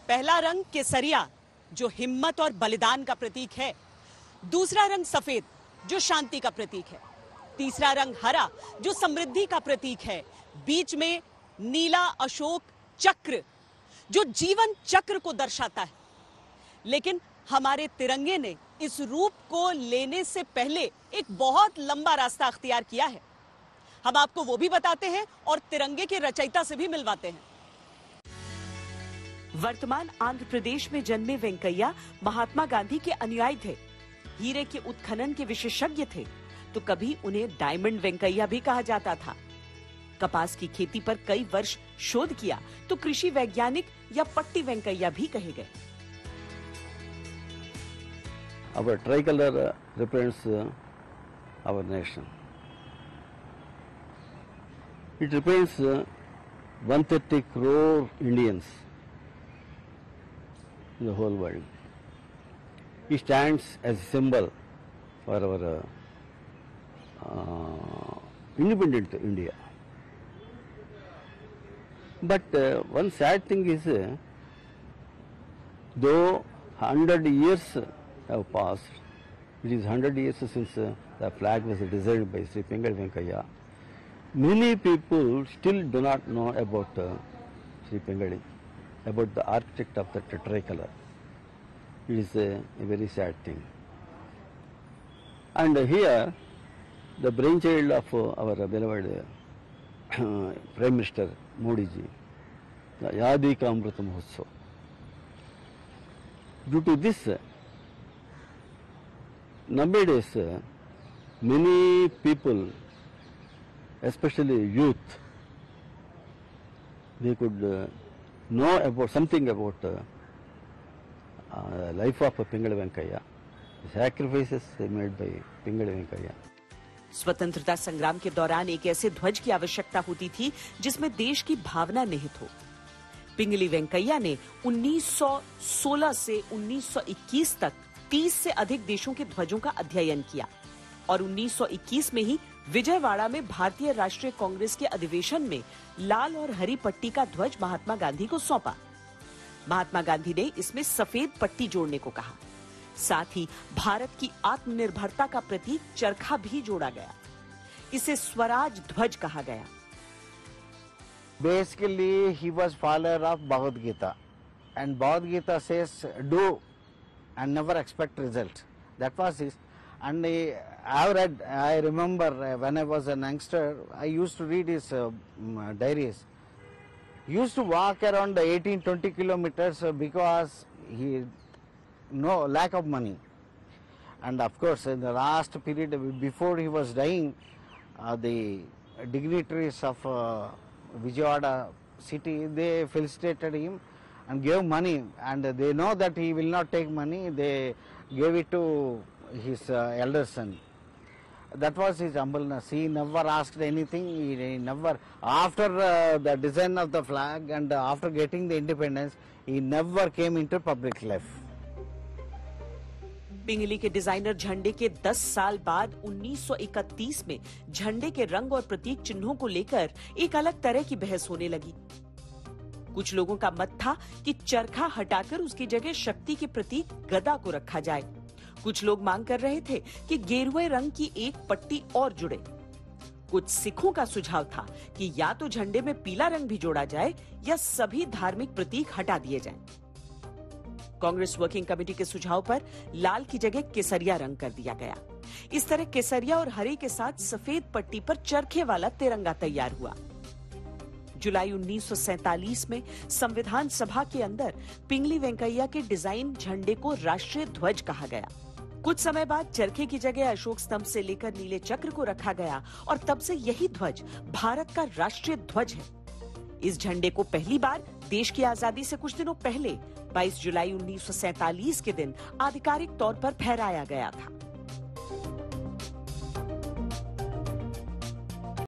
पहला रंग केसरिया जो हिम्मत और बलिदान का प्रतीक है, दूसरा रंग सफेद जो शांति का प्रतीक है, तीसरा रंग हरा जो समृद्धि का प्रतीक है, बीच में नीला अशोक चक्र जो जीवन चक्र को दर्शाता है। लेकिन हमारे तिरंगे ने इस रूप को लेने से पहले एक बहुत लंबा रास्ता अख्तियार किया है। हम आपको वो भी बताते हैं और तिरंगे के रचयिता से भी मिलवाते हैं। वर्तमान आंध्र प्रदेश में जन्मे वेंकैया महात्मा गांधी के अनुयायी थे। हीरे के उत्खनन के विशेषज्ञ थे, तो कभी उन्हें डायमंड वेंकैया भी कहा जाता था। कपास की खेती पर कई वर्ष शोध किया तो कृषि वैज्ञानिक या पट्टी वेंकैया भी कहे गए। Our tricolor represents our nation. It represents 130 crore Indians in the whole world. It stands as a symbol for our independent India. But one sad thing is, though 100 years have passed, it is 100 years since the flag was designed by Sri Pingali Venkaiah. Many people still do not know about Sri Pingali, about the architect of the tricolor. It is a very sad thing. And here, the brainchild of our beloved Prime Minister Modi ji, the Azadi Ka Amrit Mahotsav. Due to this, nowadays, many people, especially youth, they could know about something about life of Pingali Venkaiah, the sacrifices made by Pingali Venkaiah. स्वतंत्रता संग्राम के दौरान एक ऐसे ध्वज की आवश्यकता होती थी जिसमें देश की भावना निहित हो। पिंगली वेंकैया ने 1916 से 1921 तक 30 से अधिक देशों के ध्वजों का अध्ययन किया और 1921 में ही विजयवाड़ा में भारतीय राष्ट्रीय कांग्रेस के अधिवेशन में लाल और हरी पट्टी का ध्वज महात्मा गांधी को सौंपा। महात्मा गांधी ने इसमें सफेद पट्टी जोड़ने को कहा। साथ ही भारत की आत्मनिर्भरता का प्रतीक चरखा भी जोड़ा गया। इसे स्वराज ध्वज कहा गया। Basically, he was follower of Bhagavad Gita, and Bhagavad Gita says, "Do and never expect result." That was his. And I remember when I was a youngster, I used to read his diaries. He used to walk around 18-20 kilometers because he no lack of money. And of course, in the last period before he was dying, the dignitaries of Vijayawada city, they felicitated him and gave money, and they know that he will not take money, they gave it to his elder son. That was his humbleness. He never asked anything. He never, after the design of the flag and after getting the independence, he never came into public life. पिंगली के designer झंडे के 10 साल बाद 1931 में झंडे के रंग और प्रतीक चिन्हों को लेकर एक अलग तरह की बहस होने लगी। कुछ लोगों का मत था कि चरखा हटाकर उसकी जगह शक्ति के प्रतीक गदा को रखा जाए। कुछ लोग मांग कर रहे थे कि गेरुए रंग की एक पट्टी और जुड़े। कुछ सिखों का सुझाव था कि या तो झंडे में पीला रंग भी जोड़ा जाए या सभी धार्मिक प्रतीक हटा दिए जाएं। कांग्रेस वर्किंग कमेटी के सुझाव पर लाल की जगह केसरिया रंग कर दिया गया। इस तरह केसरिया और हरे के साथ सफेद पट्टी पर चरखे वाला तिरंगा तैयार हुआ। जुलाई 1947 में संविधान सभा के अंदर पिंगली वेंकैया के डिजाइन झंडे को राष्ट्रीय ध्वज कहा गया। कुछ समय बाद चरखे की जगह अशोक स्तंभ से लेकर नीले चक्र को रखा गया और तब से यही ध्वज भारत का राष्ट्रीय ध्वज है। इस झंडे को पहली बार देश की आजादी से कुछ दिनों पहले 22 जुलाई 1947 के दिन आधिकारिक तौर पर फहराया गया था।